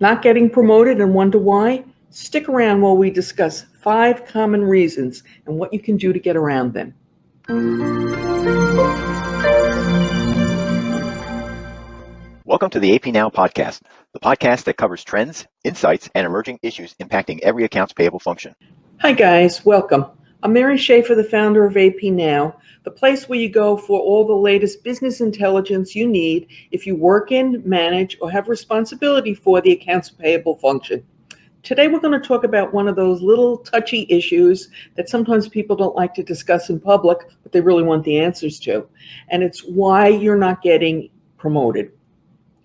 Not getting promoted and wonder why? Stick around while we discuss 5 common reasons and what you can do to get around them. Welcome to the AP Now podcast, the podcast that covers trends, insights, and emerging issues impacting every accounts payable function. Hi guys, welcome. I'm Mary Schaefer, the founder of AP Now, the place where you go for all the latest business intelligence you need if you work in, manage, or have responsibility for the accounts payable function. Today we're going to talk about one of those little touchy issues that sometimes people don't like to discuss in public, but they really want the answers to. And it's why you're not getting promoted.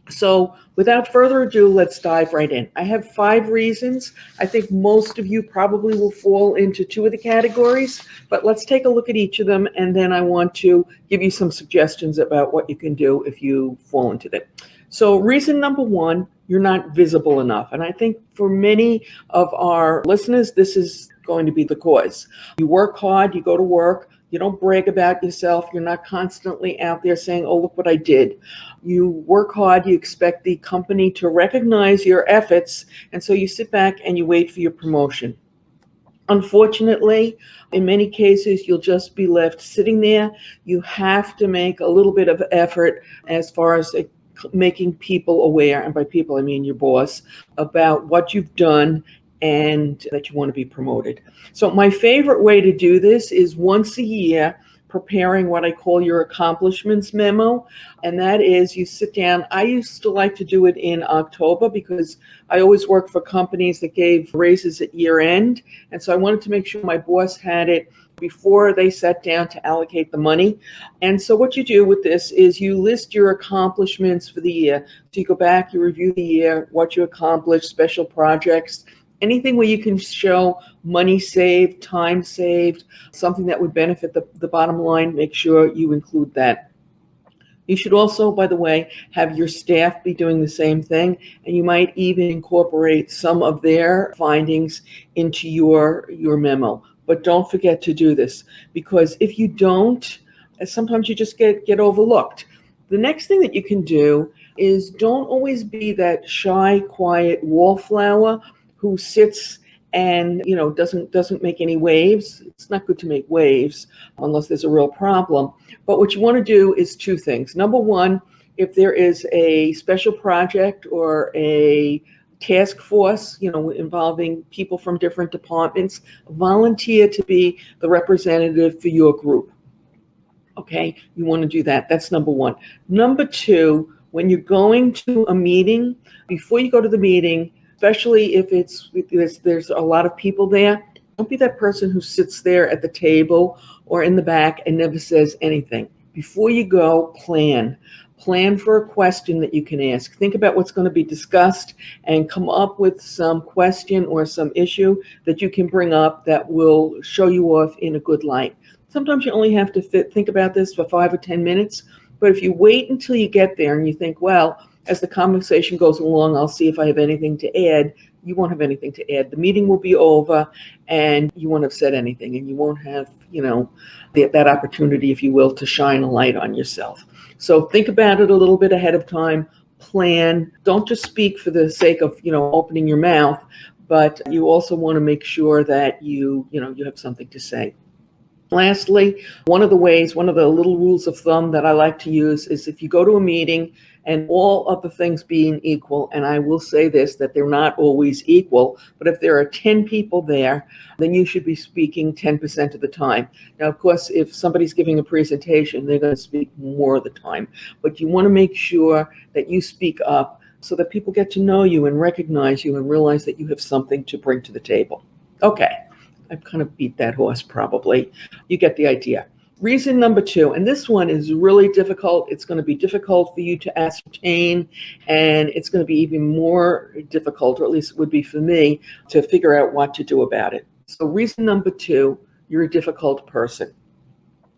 So without further ado, let's dive right in. I have 5 reasons. I think most of you probably will fall into 2 of the categories, but let's take a look at each of them, and then I want to give you some suggestions about what you can do if you fall into them. So reason number 1, you're not visible enough. And I think for many of our listeners, this is going to be the cause. You work hard, you go to work, you don't brag about yourself. You're not constantly out there saying, oh, look what I did. You work hard. You expect the company to recognize your efforts. And so you sit back and you wait for your promotion. Unfortunately, in many cases, you'll just be left sitting there. You have to make a little bit of effort as far as making people aware, and by people I mean your boss, about what you've done and that you want to be promoted. So my favorite way to do this is once a year, preparing what I call your accomplishments memo. And that is you sit down. I used to like to do it in October because I always worked for companies that gave raises at year end. And so I wanted to make sure my boss had it before they sat down to allocate the money. And so what you do with this is you list your accomplishments for the year. So you go back, you review the year, what you accomplished, special projects, anything where you can show money saved, time saved, something that would benefit the bottom line, make sure you include that. You should also, by the way, have your staff be doing the same thing, and you might even incorporate some of their findings into your memo. But don't forget to do this, because if you don't, sometimes you just get overlooked. The next thing that you can do is don't always be that shy, quiet wallflower who sits and doesn't make any waves. It's not good to make waves unless there's a real problem. But what you want to do is 2 things. Number 1, if there is a special project or a task force, involving people from different departments, volunteer to be the representative for your group. Okay, you want to do that. That's number 1. Number 2, when you're going to a meeting, before you go to the meeting, especially if there's a lot of people there, don't be that person who sits there at the table or in the back and never says anything. Before you go, plan for a question that you can ask. Think about what's going to be discussed and come up with some question or some issue that you can bring up that will show you off in a good light. Sometimes you only have to think about this for 5 or 10 minutes, but if you wait until you get there and you think, well, as the conversation goes along, I'll see if I have anything to add, you won't have anything to add. The meeting will be over and you won't have said anything, and you won't have, that opportunity, if you will, to shine a light on yourself. So think about it a little bit ahead of time, plan. Don't just speak for the sake of, opening your mouth, but you also want to make sure that you have something to say. Lastly, one of the little rules of thumb that I like to use is if you go to a meeting and all of the things being equal, and I will say this, that they're not always equal, but if there are 10 people there, then you should be speaking 10% of the time. Now, of course, if somebody's giving a presentation, they're going to speak more of the time, but you want to make sure that you speak up so that people get to know you and recognize you and realize that you have something to bring to the table. Okay. I've kind of beat that horse probably. You get the idea. Reason number 2, and this one is really difficult. It's going to be difficult for you to ascertain, and it's going to be even more difficult, or at least it would be for me, to figure out what to do about it. So reason number 2, you're a difficult person.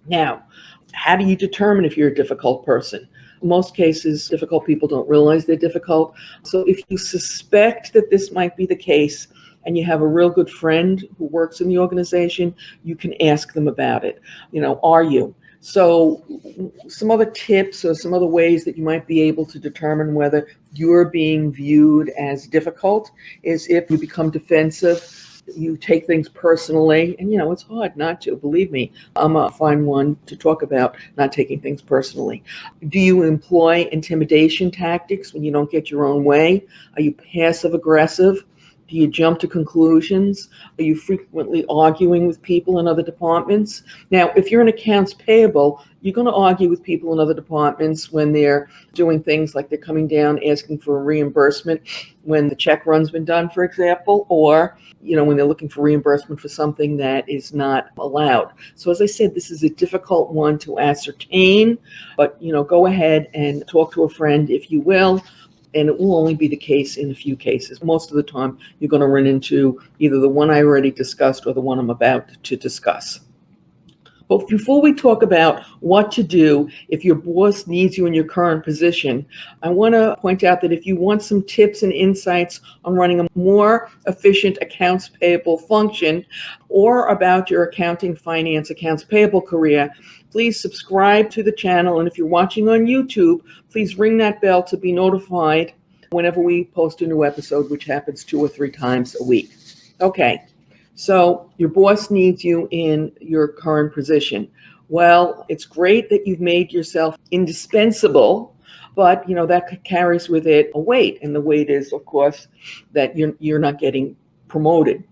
Now, how do you determine if you're a difficult person? In most cases, difficult people don't realize they're difficult. So if you suspect that this might be the case, and you have a real good friend who works in the organization, you can ask them about it. Are you? So some other tips or some other ways that you might be able to determine whether you're being viewed as difficult is if you become defensive, you take things personally, and it's hard not to, believe me. I'm a fine one to talk about not taking things personally. Do you employ intimidation tactics when you don't get your own way? Are you passive aggressive? Do you jump to conclusions? Are you frequently arguing with people in other departments? Now, if you're in accounts payable, you're going to argue with people in other departments when they're doing things like they're coming down asking for a reimbursement when the check run's been done, for example, or when they're looking for reimbursement for something that is not allowed. So as I said, this is a difficult one to ascertain, but go ahead and talk to a friend if you will. And it will only be the case in a few cases. Most of the time, you're going to run into either the one I already discussed or the one I'm about to discuss. But before we talk about what to do if your boss needs you in your current position, I want to point out that if you want some tips and insights on running a more efficient accounts payable function or about your accounting, finance, accounts payable career, please subscribe to the channel. And if you're watching on YouTube, please ring that bell to be notified whenever we post a new episode, which happens 2 or 3 times a week. Okay. So your boss needs you in your current position. Well, it's great that you've made yourself indispensable, but that carries with it a weight, and the weight is, of course, that you're not getting promoted.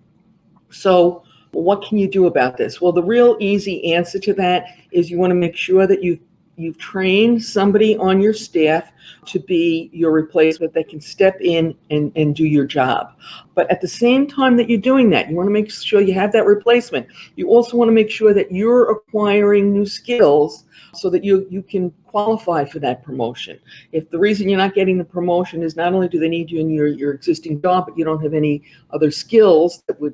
So what can you do about this? Well, the real easy answer to that is you want to make sure that you've trained somebody on your staff to be your replacement that can step in and do your job. But at the same time that you're doing that, you want to make sure you have that replacement. You also want to make sure that you're acquiring new skills so that you can qualify for that promotion. If the reason you're not getting the promotion is not only do they need you in your existing job, but you don't have any other skills that would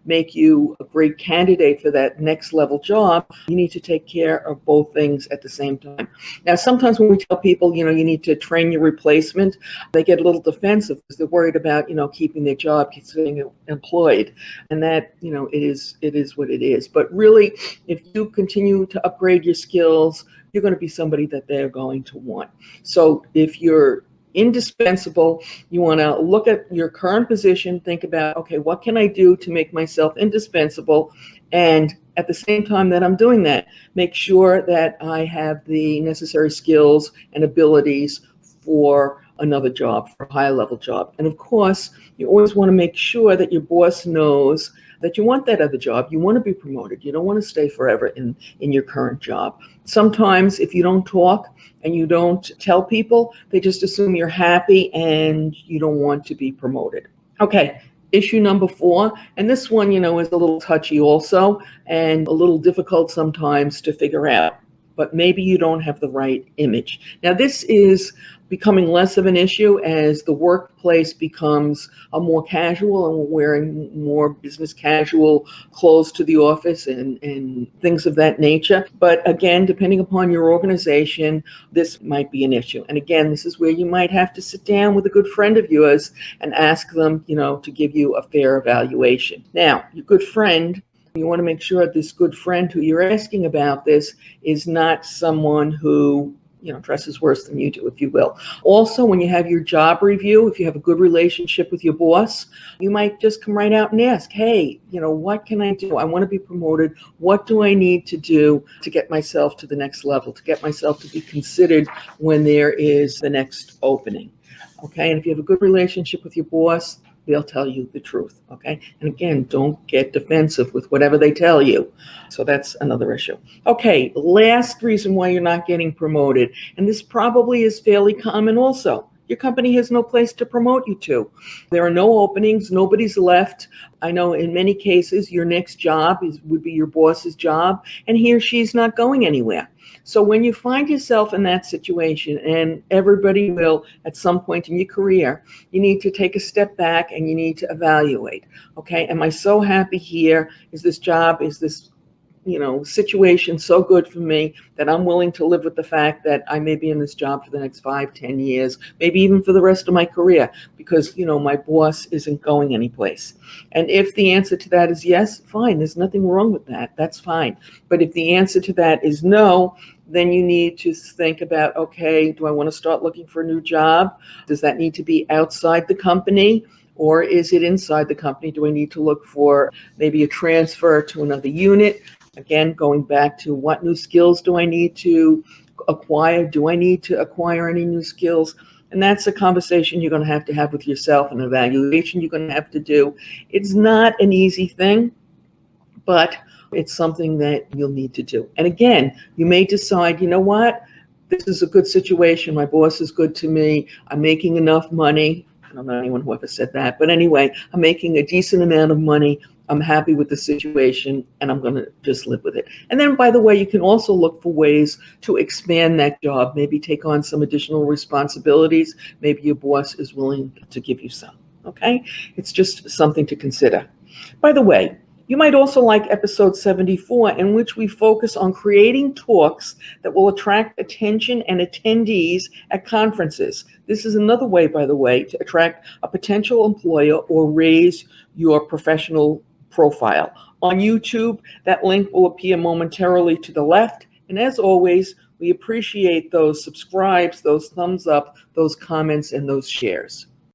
make you a great candidate for that next level job, you need to take care of both things at the same time. Now, sometimes when we tell people, you need to train your replacement, they get a little defensive because they're worried about, keeping their job, staying employed. And that, it is what it is. But really, if you continue to upgrade your skills, you're going to be somebody that they're going to want. So if you're indispensable, you want to look at your current position, think about, okay, what can I do to make myself indispensable? And at the same time that I'm doing that, make sure that I have the necessary skills and abilities for another job, for a high level job. And of course, you always want to make sure that your boss knows that you want that other job. You want to be promoted. You don't want to stay forever in your current job. Sometimes if you don't talk and you don't tell people, they just assume you're happy and you don't want to be promoted. Okay, issue number 4, and this one, is a little touchy also and a little difficult sometimes to figure out, but maybe you don't have the right image. Now, this is becoming less of an issue as the workplace becomes a more casual, and we're wearing more business casual clothes to the office and things of that nature. But again, depending upon your organization, this might be an issue. And again, this is where you might have to sit down with a good friend of yours and ask them, to give you a fair evaluation. Now, your good friend, you want to make sure this good friend who you're asking about this is not someone who dresses worse than you do, if you will. Also, when you have your job review, if you have a good relationship with your boss, you might just come right out and ask, hey, what can I do? I want to be promoted. What do I need to do to get myself to the next level, to get myself to be considered when there is the next opening? Okay, and if you have a good relationship with your boss, they'll tell you the truth, okay? And again, don't get defensive with whatever they tell you. So that's another issue. Okay, last reason why you're not getting promoted, and this probably is fairly common also. Your company has no place to promote you to. There are no openings, nobody's left. I know in many cases, your next job would be your boss's job, and he or she's not going anywhere. So when you find yourself in that situation, and everybody will at some point in your career, you need to take a step back and you need to evaluate. Okay, am I so happy here? Is this job, is this situation so good for me that I'm willing to live with the fact that I may be in this job for the next 5, 10 years, maybe even for the rest of my career, because, my boss isn't going anyplace. And if the answer to that is yes, fine. There's nothing wrong with that. That's fine. But if the answer to that is no, then you need to think about, okay, do I want to start looking for a new job? Does that need to be outside the company? Or is it inside the company? Do I need to look for maybe a transfer to another unit? Again, going back to what new skills do I need to acquire? Do I need to acquire any new skills? And that's a conversation you're going to have with yourself, an evaluation you're going to have to do. It's not an easy thing, but it's something that you'll need to do. And again, you may decide, you know what? This is a good situation. My boss is good to me. I'm making enough money. I don't know anyone who ever said that, but anyway, I'm making a decent amount of money. I'm happy with the situation, and I'm going to just live with it. And then, by the way, you can also look for ways to expand that job, maybe take on some additional responsibilities. Maybe your boss is willing to give you some, okay? It's just something to consider. By the way, you might also like episode 74, in which we focus on creating talks that will attract attention and attendees at conferences. This is another way, by the way, to attract a potential employer or raise your professional profile. On YouTube, that link will appear momentarily to the left. And as always, we appreciate those subscribes, those thumbs up, those comments, and those shares.